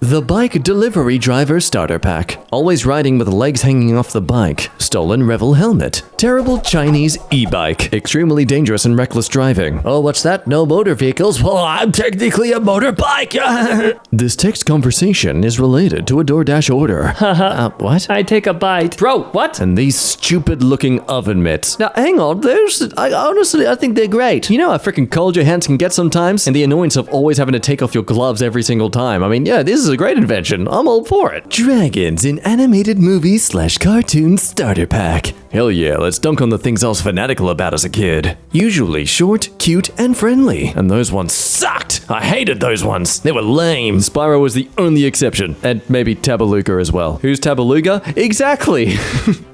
The Bike Delivery Driver Starter Pack. Always riding with legs hanging off the bike. Stolen Revel Helmet. Terrible Chinese e-bike. Extremely dangerous and reckless driving. Oh, what's that? No motor vehicles? Well, I'm technically a motorbike. This text conversation is related to a DoorDash order. Haha. What? I take a bite. Bro, what? And these stupid-looking oven mitts. Now, hang on. I think they're great. You know how freaking cold your hands can get sometimes? And the annoyance of always having to take off your gloves every single time. I mean, yeah, this is a great invention. I'm all for it. Dragons in animated movies/cartoon starter pack. Hell yeah, let's dunk on the things I was fanatical about as a kid. Usually short, cute, and friendly. And those ones sucked. I hated those ones. They were lame. Spyro was the only exception. And maybe Tabaluga as well. Who's Tabaluga? Exactly.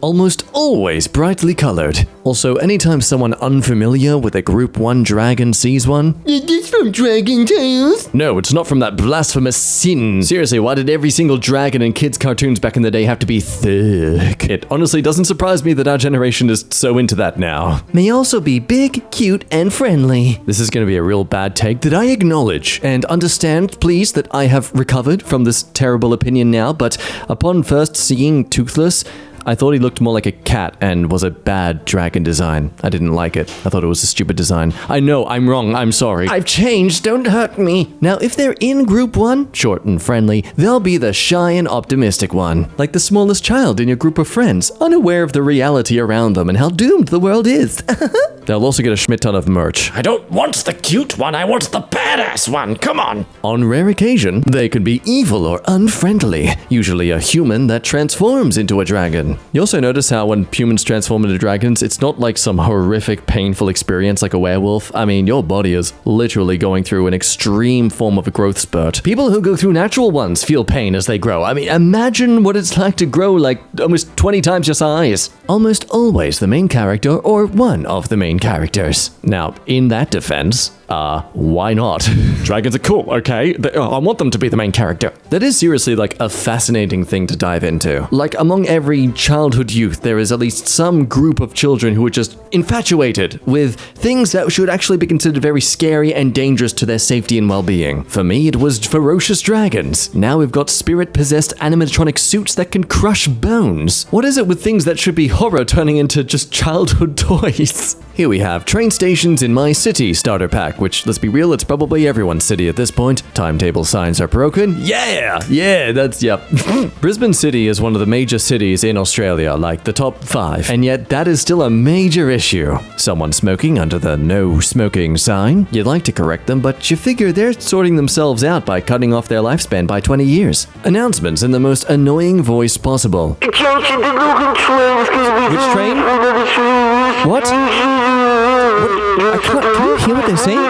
Almost always brightly colored. Also, anytime someone unfamiliar with a Group 1 dragon sees one, is this from Dragon Tales? No, it's not from that blasphemous sin. Seriously, why did every single dragon in kids' cartoons back in the day have to be thick? It honestly doesn't surprise me that our generation is so into that now. May also be big, cute, and friendly. This is going to be a real bad take that I acknowledge and understand, please, that I have recovered from this terrible opinion now, but upon first seeing Toothless, I thought he looked more like a cat and was a bad dragon design. I didn't like it. I thought it was a stupid design. I know, I'm wrong, I'm sorry. I've changed, don't hurt me. Now, if they're in Group 1, short and friendly, they'll be the shy and optimistic one. Like the smallest child in your group of friends, unaware of the reality around them and how doomed the world is. They'll also get a schmidt ton of merch. I don't want the cute one, I want the badass one, come on. On rare occasion, they can be evil or unfriendly, usually a human that transforms into a dragon. You also notice how when humans transform into dragons, it's not like some horrific, painful experience like a werewolf. I mean, your body is literally going through an extreme form of a growth spurt. People who go through natural ones feel pain as they grow. I mean, imagine what it's like to grow like almost 20 times your size. Almost always the main character or one of the main characters. Now, in that defense, why not? Dragons are cool, okay? I want them to be the main character. That is seriously like a fascinating thing to dive into. Like among every childhood youth, there is at least some group of children who are just infatuated with things that should actually be considered very scary and dangerous to their safety and well-being. For me, it was ferocious dragons. Now we've got spirit-possessed animatronic suits that can crush bones. What is it with things that should be horror turning into just childhood toys? Here we have Train Stations in My City starter pack, which, let's be real, it's probably everyone's city at this point. Timetable signs are broken. Yeah, that's, yep. Brisbane City is one of the major cities in Australia, like the top 5, and yet that is still a major issue. Someone smoking under the no smoking sign. You'd like to correct them, but you figure they're sorting themselves out by cutting off their lifespan by 20 years. Announcements in the most annoying voice possible. Which train? What? Can you hear what they're saying?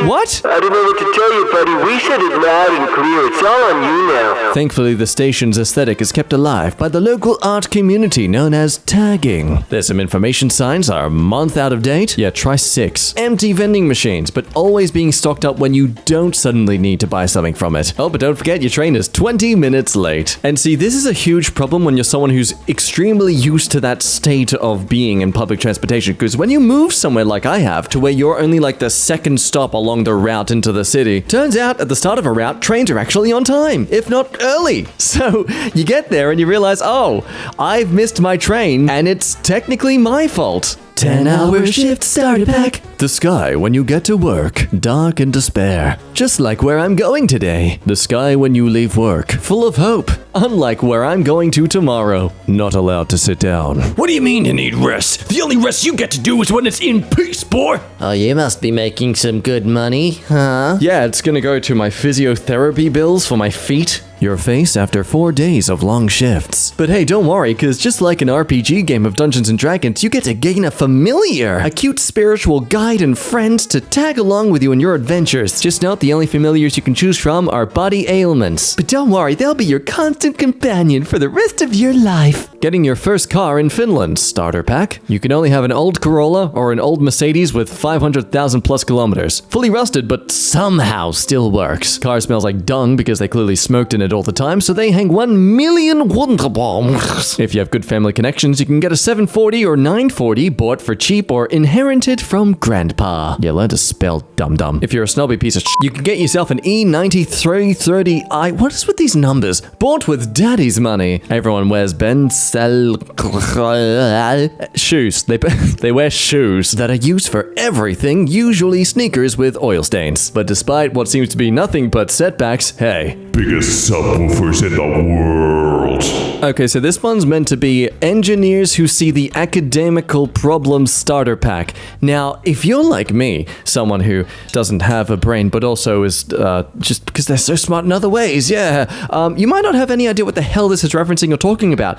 What? I don't know what to tell you, buddy. We said it loud and clear. It's all on you now. Thankfully, the station's aesthetic is kept alive by the local art community known as tagging. There's some information signs are a month out of date. Yeah, try 6. Empty vending machines, but always being stocked up when you don't suddenly need to buy something from it. Oh, but don't forget your train is 20 minutes late. And see, this is a huge problem when you're someone who's extremely used to that state of being in public transportation, because when you move somewhere like I have, to where you're only like the second stop along the route into the city, turns out at the start of a route, trains are actually on time, if not early. So you get there and you realize, oh, I've missed my train and it's technically my fault. 10-hour shift starter pack. The sky when you get to work, dark and despair. Just like where I'm going today. The sky when you leave work, full of hope. Unlike where I'm going to tomorrow, not allowed to sit down. What do you mean you need rest? The only rest you get to do is when it's in peace, boy. Oh, you must be making some good money, huh? Yeah, it's gonna go to my physiotherapy bills for my feet. Your face after 4 days of long shifts. But hey, don't worry, because just like an RPG game of Dungeons & Dragons, you get to gain a familiar, a cute spiritual guide and friend to tag along with you in your adventures. Just note, the only familiars you can choose from are body ailments. But don't worry, they'll be your constant companion for the rest of your life. Getting your first car in Finland, starter pack. You can only have an old Corolla or an old Mercedes with 500,000 plus kilometers. Fully rusted, but somehow still works. Car smells like dung because they clearly smoked in it all the time, so they hang 1 million wunderbombs. If you have good family connections, you can get a 740 or 940 bought for cheap or inherited from grandpa. Yeah, learn to spell dum-dum. If you're a snobby piece of you can get yourself an E9330i. What is with these numbers? Bought with daddy's money. Everyone wears shoes. They wear shoes that are used for everything, usually sneakers with oil stains. But despite what seems to be nothing but setbacks, hey. Biggest subwoofers in the world. Okay, so this one's meant to be engineers who see the academical problem starter pack. Now, if you're like me, someone who doesn't have a brain but also is just because they're so smart in other ways, you might not have any idea what the hell this is referencing or talking about.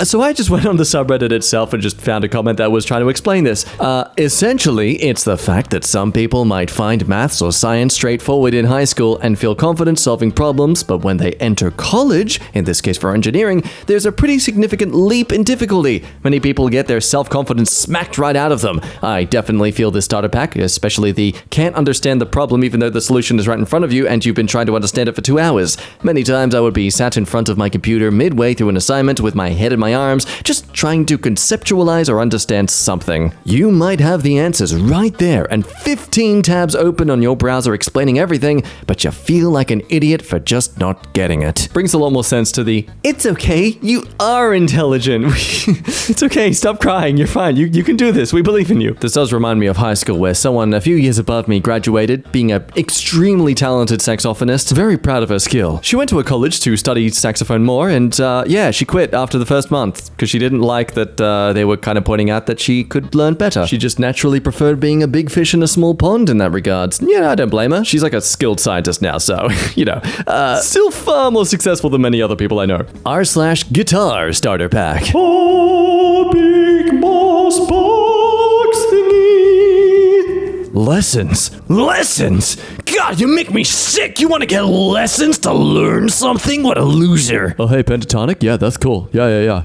So I just went on the subreddit itself and just found a comment that was trying to explain this. Essentially, it's the fact that some people might find maths or science straightforward in high school and feel confident solving problems, but when they enter college, in this case for engineering, there's a pretty significant leap in difficulty. Many people get their self-confidence smacked right out of them. I definitely feel this starter pack, especially the can't understand the problem even though the solution is right in front of you and you've been trying to understand it for 2 hours. Many times I would be sat in front of my computer midway through an assignment with my head in my arms, just trying to conceptualize or understand something. You might have the answers right there and 15 tabs open on your browser explaining everything, but you feel like an idiot for just not getting it. Brings a lot more sense to the, it's okay, you are intelligent. It's okay, stop crying, you're fine, you can do this, we believe in you. This does remind me of high school where someone a few years above me graduated, being an extremely talented saxophonist, very proud of her skill. She went to a college to study saxophone more and she quit after the first month because she didn't like that they were kind of pointing out that she could learn better. She just naturally preferred being a big fish in a small pond in that regard. Yeah, I don't blame her. She's like a skilled scientist now, so, still far more successful than many other people I know. r/guitar starter pack. Oh, big boss box thingy. Lessons. God, you make me sick. You want to get lessons to learn something? What a loser. Oh, hey, pentatonic? Yeah, that's cool. Yeah.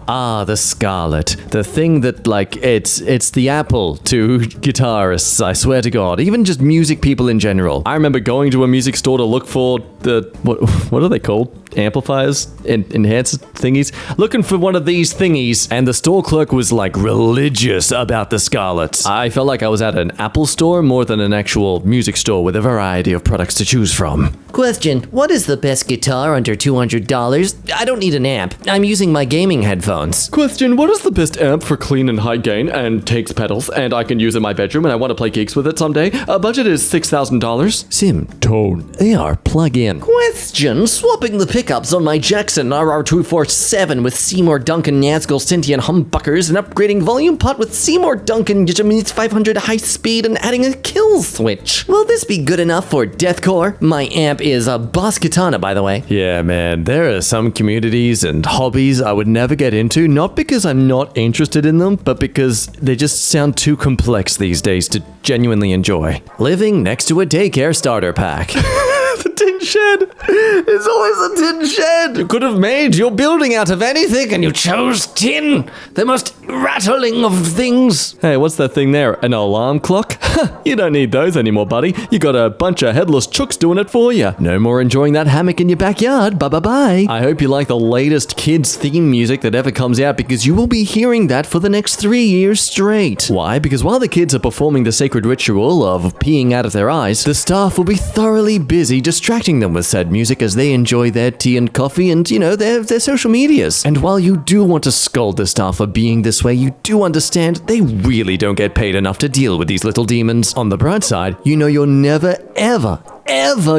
Ah, the Scarlet. The thing that, it's the Apple to guitarists, I swear to God. Even just music people in general. I remember going to a music store to look for what are they called? Amplifiers? Enhanced thingies? Looking for one of these thingies, and the store clerk was, religious about the Scarlets. I felt like I was at an Apple store more than an actual music store with a variety of products to choose from. Question, what is the best guitar under $200? I don't need an amp. I'm using my gaming headphones. Question, what is the best amp for clean and high gain and takes pedals and I can use in my bedroom and I want to play gigs with it someday? Budget is $6,000. Sim Tone AR plug-in. Question, swapping the pickups on my Jackson RR247 with Seymour Duncan Nazgul Sentient humbuckers and upgrading volume pot with Seymour Duncan 500 high speed and adding a kill switch. Will this be good enough for deathcore? My amp is a Boss Katana, by the way. Yeah, man, there are some communities and hobbies I would never get into, not because I'm not interested in them, but because they just sound too complex these days to genuinely enjoy. Living next to a daycare starter pack. The tin shed. It's always a tin shed. You could have made your building out of anything and you chose tin. The most rattling of things. Hey, what's that thing there? An alarm clock? You don't need those anymore, buddy. You got a bunch of headless chooks doing it for you. No more enjoying that hammock in your backyard. Bye-bye-bye. I hope you like the latest kids theme music that ever comes out because you will be hearing that for the next 3 years straight. Why? Because while the kids are performing the sacred ritual of peeing out of their eyes, the staff will be thoroughly busy distracting them with said music as they enjoy their tea and coffee and, their social medias. And while you do want to scold the staff for being this way, you do understand they really don't get paid enough to deal with these little demons. On the bright side, you're never, ever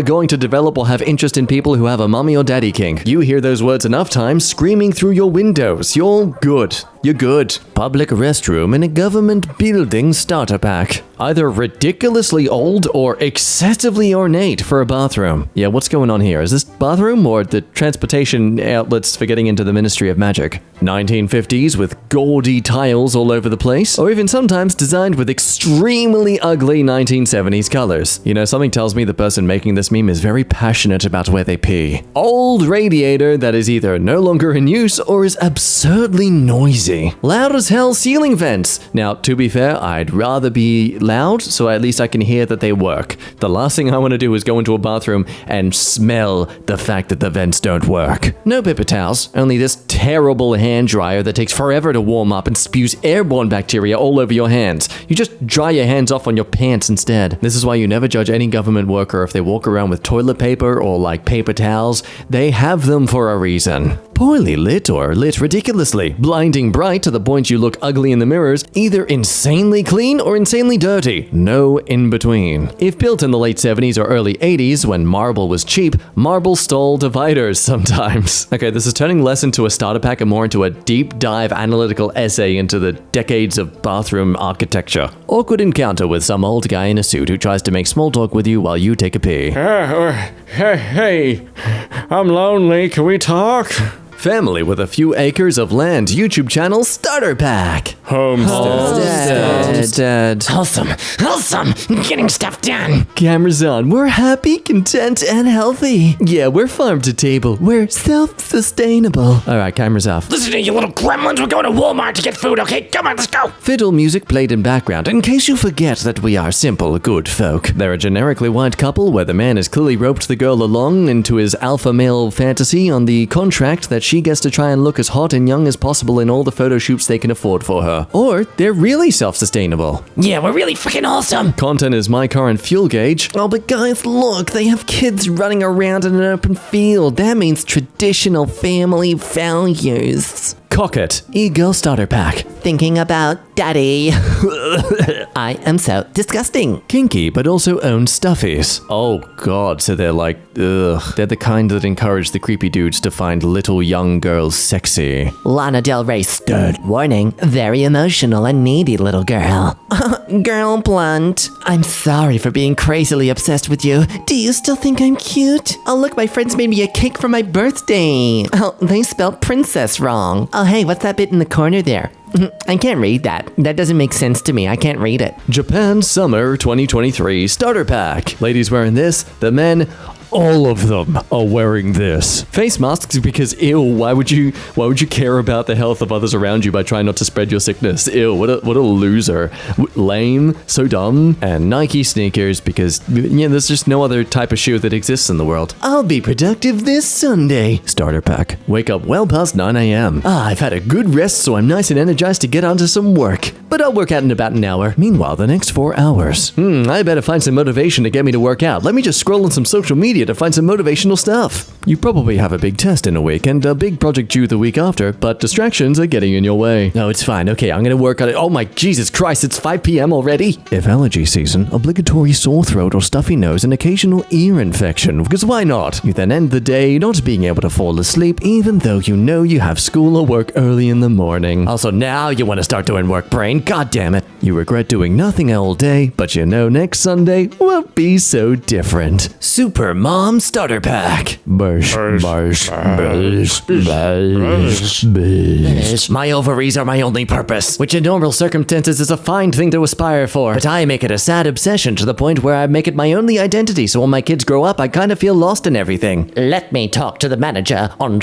going to develop or have interest in people who have a mommy or daddy kink. You hear those words enough times screaming through your windows. You're good. You're good. Public restroom in a government building starter pack. Either ridiculously old or excessively ornate for a bathroom. Yeah, what's going on here? Is this bathroom or the transportation outlets for getting into the Ministry of Magic? 1950s with gaudy tiles all over the place, or even sometimes designed with extremely ugly 1970s colors. Something tells me the person person making this meme is very passionate about where they pee. Old radiator that is either no longer in use or is absurdly noisy. Loud as hell ceiling vents. Now, to be fair, I'd rather be loud so at least I can hear that they work. The last thing I want to do is go into a bathroom and smell the fact that the vents don't work. No paper towels, only this terrible hand dryer that takes forever to warm up and spews airborne bacteria all over your hands. You just dry your hands off on your pants instead. This is why you never judge any government worker if they walk around with toilet paper or like paper towels. They have them for a reason. Poorly lit or lit ridiculously, blinding bright to the point you look ugly in the mirrors, either insanely clean or insanely dirty, no in between. If built in the late 70s or early 80s when marble was cheap, marble stole dividers sometimes. Okay, this is turning less into a starter pack and more into a deep dive analytical essay into the decades of bathroom architecture. Awkward encounter with some old guy in a suit who tries to make small talk with you while you take a pee. Hey, I'm lonely. Can we talk? Family with a few acres of land YouTube channel starter pack. Homestead. Wholesome. Getting stuff done. Cameras on. We're happy, content, and healthy. Yeah, we're farm to table. We're self-sustainable. All right, cameras off. Listen to you little gremlins. We're going to Walmart to get food, okay? Come on, let's go. Fiddle music played in background in case you forget that we are simple, good folk. They're a generically white couple where the man has clearly roped the girl along into his alpha male fantasy on the contract that she gets to try and look as hot and young as possible in all the photo shoots they can afford for her. Or they're really self-sustainable. Yeah, we're really freaking awesome. Content is my current fuel gauge. Oh, but guys, look, they have kids running around in an open field. That means traditional family values. Cock it. E-girl starter pack. Thinking about daddy. I am so disgusting. Kinky, but also own stuffies. Oh god, so they're like, ugh. They're the kind that encourage the creepy dudes to find little young girls sexy. Lana Del Rey stud. Warning, very emotional and needy little girl. Girl blunt. I'm sorry for being crazily obsessed with you. Do you still think I'm cute? Oh look, my friends made me a cake for my birthday. Oh, they spelled princess wrong. Oh hey, what's that bit in the corner there? I can't read that. That doesn't make sense to me. I can't read it. Japan Summer 2023 Starter Pack. Ladies wearing this, the men, all of them are wearing this. Face masks because ew, why would you care about the health of others around you by trying not to spread your sickness? Ew, what a loser. Lame, so dumb. And Nike sneakers because there's just no other type of shoe that exists in the world. I'll be productive this Sunday. Starter Pack. Wake up well past 9 a.m. I've had a good rest so I'm nice and energized to get onto some work. But I'll work out in about an hour. Meanwhile, the next 4 hours. I better find some motivation to get me to work out. Let me just scroll on some social media to find some motivational stuff. You probably have a big test in a week and a big project due the week after, but distractions are getting in your way. No, it's fine. Okay, I'm gonna work on it. Oh my Jesus Christ, it's 5 p.m. already? If allergy season, obligatory sore throat or stuffy nose and occasional ear infection, because why not? You then end the day not being able to fall asleep even though you know you have school or work early in the morning. Also, now you want to start doing work, brain. God damn it. You regret doing nothing all day, but you know next Sunday won't be so different. Super Mom Starter Pack. My ovaries are my only purpose, which in normal circumstances is a fine thing to aspire for, but I make it a sad obsession to the point where I make it my only identity, so when my kids grow up, I kind of feel lost in everything. Let me talk to the manager on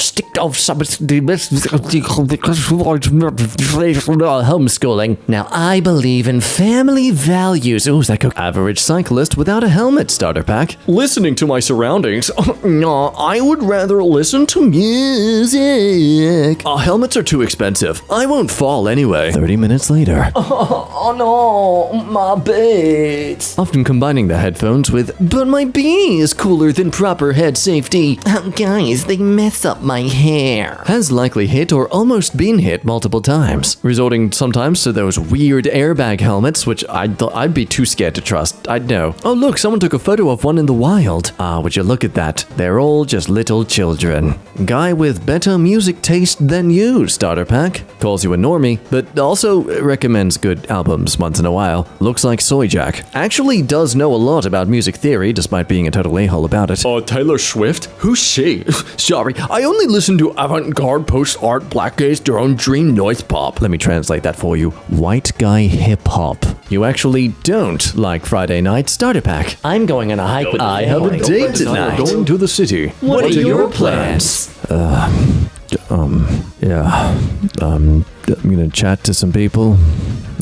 homeschooling. Now, I believe in family values. Ooh, is that Average cyclist without a helmet starter pack. Listening to my surroundings. No, I would rather listen to music. Helmets are too expensive. I won't fall anyway. 30 minutes later. Oh no, my bits. Often combining the headphones with, but my beanie is cooler than proper head safety. Guys, they mess up my hair. Has likely hit or almost been hit multiple times, resorting sometimes to those weird airbag helmets, which I'd be too scared to trust. I'd know. Oh look, someone took a photo of one in the wild. Would you look at that? They're all just those little children. Guy with better music taste than you, Starter Pack. Calls you a normie, but also recommends good albums once in a while. Looks like Soy Jack. Actually does know a lot about music theory, despite being a total a-hole about it. Taylor Swift? Who's she? Sorry, I only listen to avant-garde, post-art, blackgaze, drone, dream, noise pop. Let me translate that for you. White guy hip-hop. You actually don't like Friday night Starter Pack. I'm going on a hike with I have a date tonight. Going to the city. What are your plans? I'm gonna chat to some people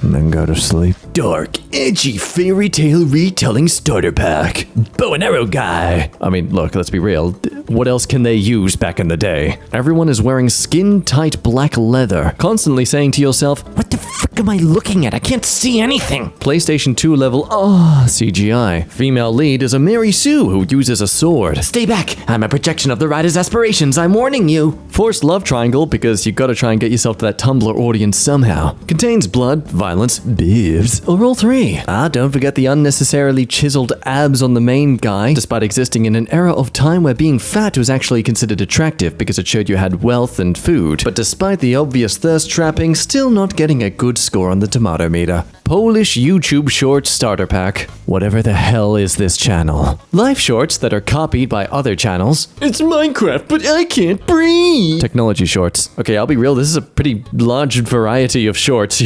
and then go to sleep. Dark, edgy fairy tale retelling Starter Pack. Bow and arrow guy. I mean, look, let's be real. What else can they use back in the day? Everyone is wearing skin-tight black leather, constantly saying to yourself, What the frick am I looking at? I can't see anything. PlayStation 2 level, CGI. Female lead is a Mary Sue who uses a sword. Stay back. I'm a projection of the writer's aspirations. I'm warning you. Forced love triangle because you gotta try and get yourself to that Tumblr audience somehow. Contains blood, violence, bibs, or all three. Don't forget the unnecessarily chiseled abs on the main guy, despite existing in an era of time where being fat was actually considered attractive because it showed you had wealth and food. But despite the obvious thirst trapping, still not getting a good score on the tomato meter. Polish YouTube Shorts Starter Pack. Whatever the hell is this channel? Life shorts that are copied by other channels. It's Minecraft, but I can't breathe. Technology shorts. Okay, I'll be real, this is a pretty large variety of shorts.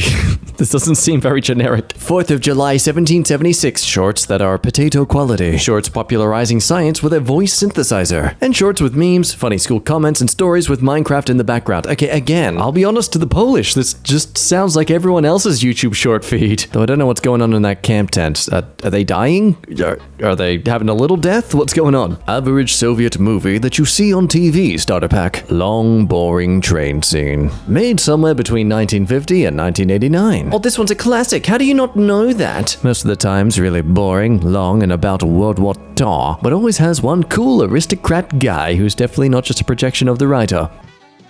This doesn't seem very generic. 4th of July 1776 shorts that are potato quality. Shorts popularizing science with a voice synthesizer. And shorts with memes, funny school comments, and stories with Minecraft in the background. Okay, again, I'll be honest to the Polish, this just sounds like everyone else's YouTube short feed. Though I don't know what's going on in that camp tent. Are they dying? Are they having a little death? What's going on? Average Soviet movie that you see on TV, Starter Pack. Long, boring train scene. Made somewhere between 1950 and 1989. Oh, this one's a classic. How do you not know that? Most of the times really boring, long, and about World War II, but always has one cool aristocrat guy who's definitely not just a projection of the writer.